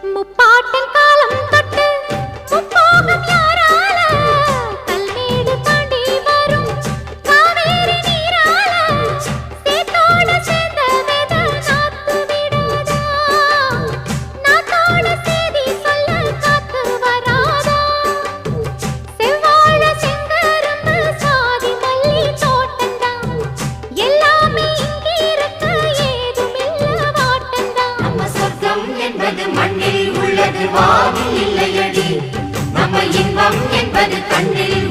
முப்பாட்டன் காலம் தொட்டு முப்போகம் யாரால கல்மேடு தாண்டி வரும் காவேரி நீரால சேத்தோடு சேர்ந்த வெத நாத்து விடாதா நாத்தோடு சேதி சொல்ல காத்து வராதா செவ்வாழ செங்கரும்பு சாதி மல்லி தோட்டந்தான் எல்லாமே இங்கிருக்க ஏதுமில்ல வாட்டந்தான் நம்ம சொர்க்கம் என்பது மண்ணில் உள்ளது வானில் இல்லையடி நம்ம இன்பம் என்பது கண்ணில்